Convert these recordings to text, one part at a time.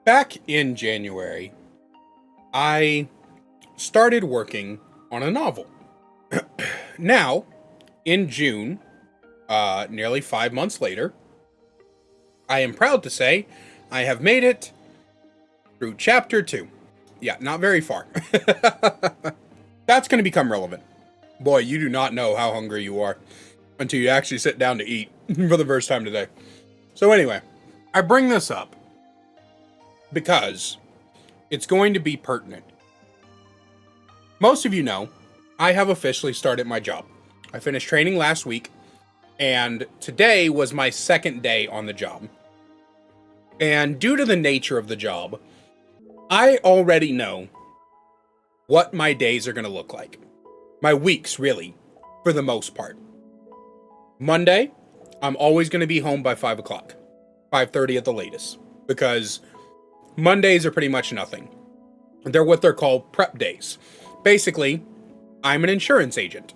Back in January, I started working on a novel. Now, in June, nearly 5 months later, I am proud to say I have made it through chapter 2. Yeah, not very far. That's going to become relevant. Boy, you do not know how hungry you are until you actually sit down to eat for the first time today. So anyway, I bring this up because it's going to be pertinent. Most of you know, I have officially started my job. I finished training last week, and today was my second day on the job. And due to the nature of the job, I already know what my days are going to look like. My weeks, really, for the most part. Monday, I'm always going to be home by 5 o'clock. 5:30 at the latest. Because Mondays are pretty much nothing. They're what they're called prep days. Basically, I'm an insurance agent.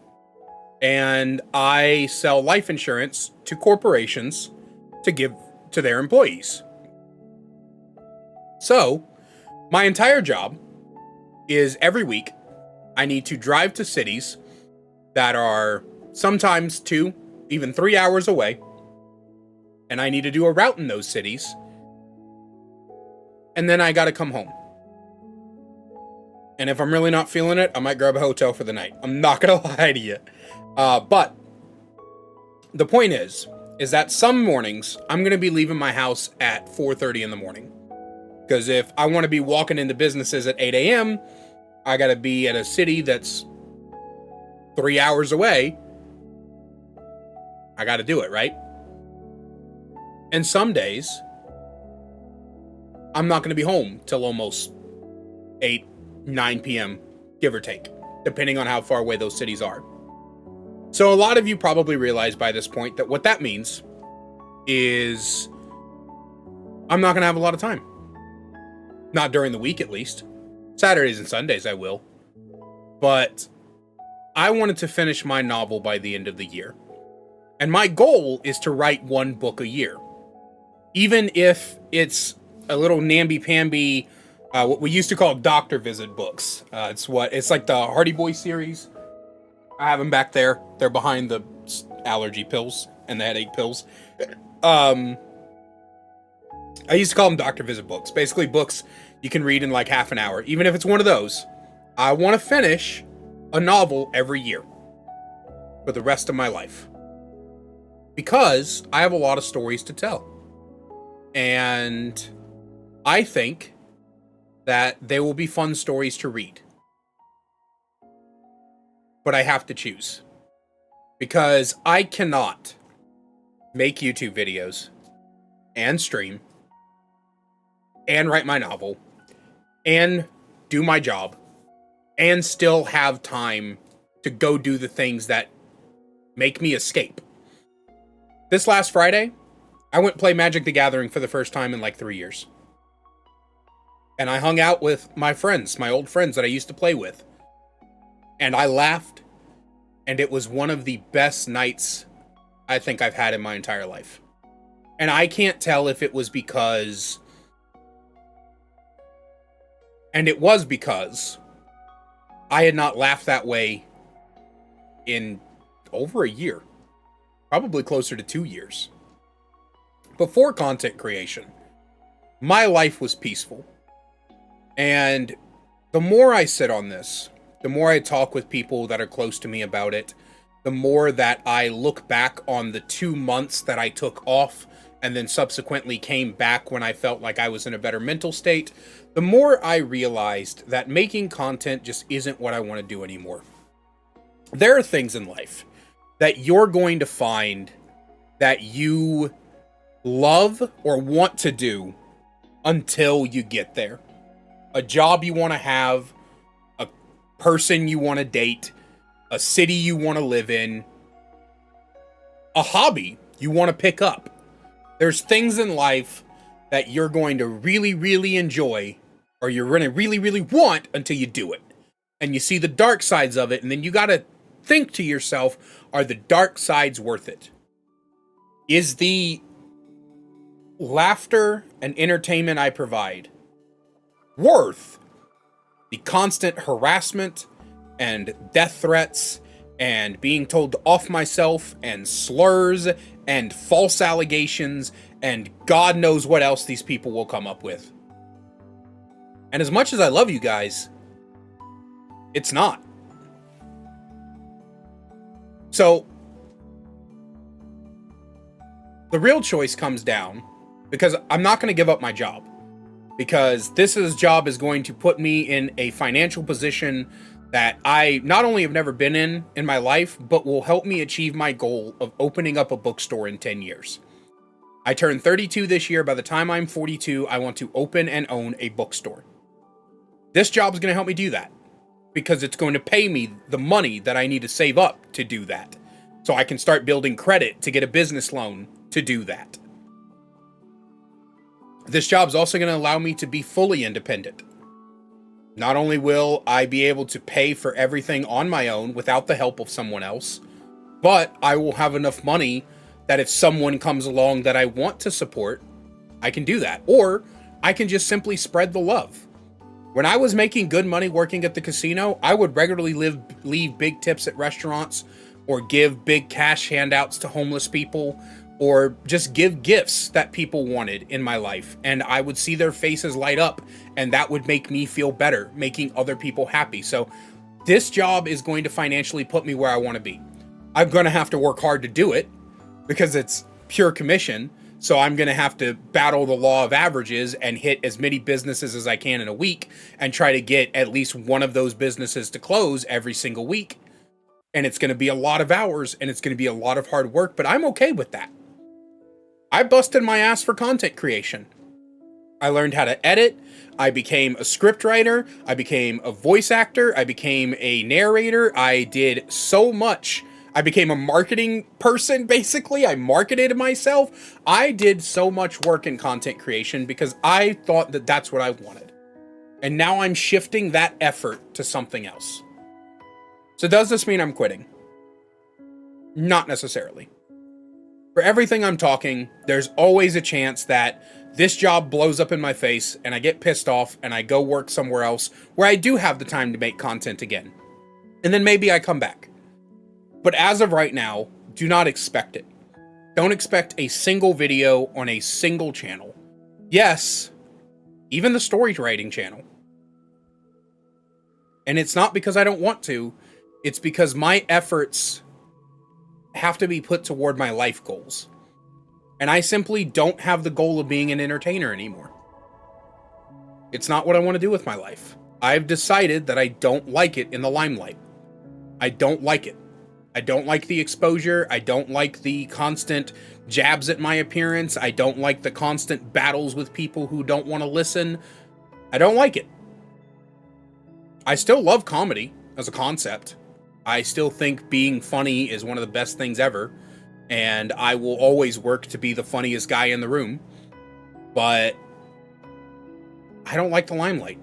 And I sell life insurance to corporations to give to their employees. So, my entire job is every week, I need to drive to cities that are sometimes 2, even 3 hours away. And I need to do a route in those cities. And then I gotta come home. And if I'm really not feeling it, I might grab a hotel for the night. I'm not gonna lie to you. But the point is that some mornings I'm gonna be leaving my house at 4:30 in the morning. Because if I want to be walking into businesses at 8 a.m., I gotta be at a city that's 3 hours away. I gotta do it, right? And some days, I'm not gonna be home till almost 8, 9 p.m., give or take, depending on how far away those cities are. So a lot of you probably realize by this point that what that means is I'm not going to have a lot of time. Not during the week, at least. Saturdays and Sundays I will. But I wanted to finish my novel by the end of the year. And my goal is to write one book a year. Even if it's a little namby-pamby, what we used to call doctor visit books. It's like the Hardy Boy series. I have them back there. They're behind the allergy pills and the headache pills. I used to call them doctor visit books. Basically books you can read in like half an hour. Even if it's one of those, I want to finish a novel every year for the rest of my life. Because I have a lot of stories to tell. And I think that they will be fun stories to read. But I have to choose. Because I cannot make YouTube videos and stream and write my novel and do my job and still have time to go do the things that make me escape. This last Friday, I went play Magic the Gathering for the first time in like 3 years. And I hung out with my friends, my old friends that I used to play with. And I laughed. And it was one of the best nights I think I've had in my entire life. And I can't tell if it was because... And it was because I had not laughed that way in over a year. Probably closer to 2 years. Before content creation, my life was peaceful. And the more I sit on this, the more I talk with people that are close to me about it, the more that I look back on the 2 months that I took off and then subsequently came back when I felt like I was in a better mental state, the more I realized that making content just isn't what I want to do anymore. There are things in life that you're going to find that you love or want to do until you get there. A job you want to have, a person you want to date, a city you want to live in, a hobby you want to pick up. There's things in life that you're going to really, really enjoy, or you're going to really, really want until you do it. And you see the dark sides of it, and then you got to think to yourself, are the dark sides worth it? Is the laughter and entertainment I provide worth the constant harassment and death threats and being told to off myself and slurs and false allegations and God knows what else these people will come up with. And as much as I love you guys, it's not. So the real choice comes down, because I'm not going to give up my job, because this job is going to put me in a financial position that I not only have never been in my life, but will help me achieve my goal of opening up a bookstore in 10 years. I turn 32 this year. By the time I'm 42, I want to open and own a bookstore. This job is going to help me do that, because it's going to pay me the money that I need to save up to do that, so I can start building credit to get a business loan to do that. This job is also going to allow me to be fully independent. Not only will I be able to pay for everything on my own without the help of someone else, but I will have enough money that if someone comes along that I want to support, I can do that. Or I can just simply spread the love. When I was making good money working at the casino, I would regularly leave big tips at restaurants, or give big cash handouts to homeless people, or just give gifts that people wanted in my life. And I would see their faces light up, and that would make me feel better, making other people happy. So this job is going to financially put me where I want to be. I'm going to have to work hard to do it, because it's pure commission. So I'm going to have to battle the law of averages and hit as many businesses as I can in a week and try to get at least one of those businesses to close every single week. And it's going to be a lot of hours, and it's going to be a lot of hard work, but I'm okay with that. I busted my ass for content creation. I learned how to edit. I became a script writer. I became a voice actor. I became a narrator. I did so much. I became a marketing person, basically. I marketed myself. I did so much work in content creation because I thought that that's what I wanted. And now I'm shifting that effort to something else. So does this mean I'm quitting? Not necessarily. For everything I'm talking, there's always a chance that this job blows up in my face and I get pissed off and I go work somewhere else where I do have the time to make content again. And then maybe I come back. But as of right now, do not expect it. Don't expect a single video on a single channel. Yes, even the story writing channel. And it's not because I don't want to, it's because my efforts have to be put toward my life goals. And I simply don't have the goal of being an entertainer anymore. It's not what I want to do with my life. I've decided that I don't like it in the limelight. I don't like it. I don't like the exposure. I don't like the constant jabs at my appearance. I don't like the constant battles with people who don't want to listen. I don't like it. I still love comedy as a concept. I still think being funny is one of the best things ever, and I will always work to be the funniest guy in the room, but I don't like the limelight.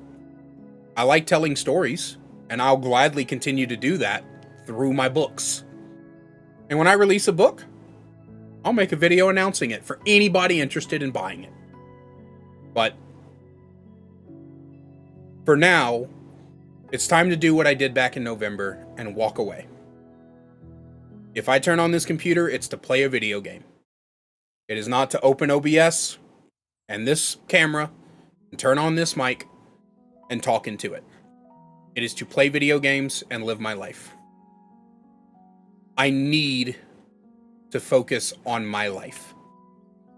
I like telling stories, and I'll gladly continue to do that through my books. And when I release a book, I'll make a video announcing it for anybody interested in buying it. But for now, it's time to do what I did back in November and walk away. If I turn on this computer, it's to play a video game. It is not to open OBS and this camera and turn on this mic and talk into it. It is to play video games and live my life. I need to focus on my life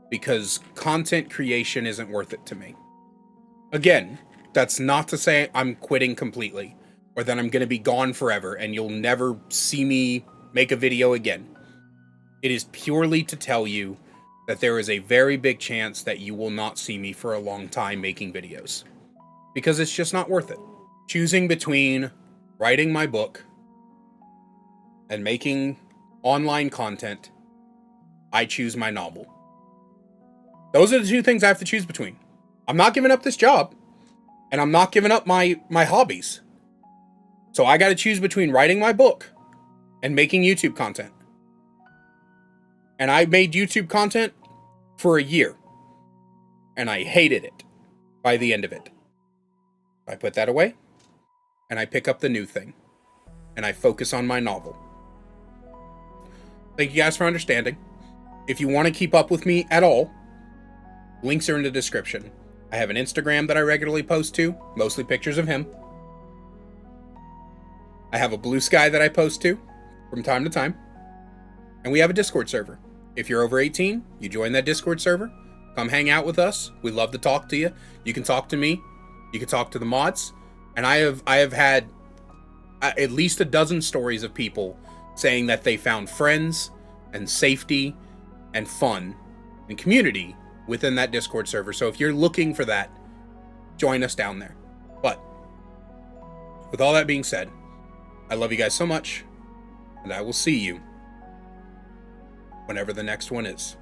because content creation isn't worth it to me. Again, that's not to say I'm quitting completely or that I'm going to be gone forever and you'll never see me make a video again. It is purely to tell you that there is a very big chance that you will not see me for a long time making videos because it's just not worth it. Choosing between writing my book and making online content, I choose my novel. Those are the two things I have to choose between. I'm not giving up this job. And I'm not giving up my hobbies. So I got to choose between writing my book and making YouTube content. And I made YouTube content for a year. And I hated it by the end of it. I put that away, and I pick up the new thing, and I focus on my novel. Thank you guys for understanding. If you want to keep up with me at all, links are in the description. I have an Instagram that I regularly post to, mostly pictures of him. I have a Blue Sky that I post to from time to time. And we have a Discord server. If you're over 18, you join that Discord server. Come hang out with us. We love to talk to you. You can talk to me. You can talk to the mods. And I have had at least a dozen stories of people saying that they found friends and safety and fun and community within that Discord server. So if you're looking for that, join us down there. But with all that being said, I love you guys so much, and I will see you whenever the next one is.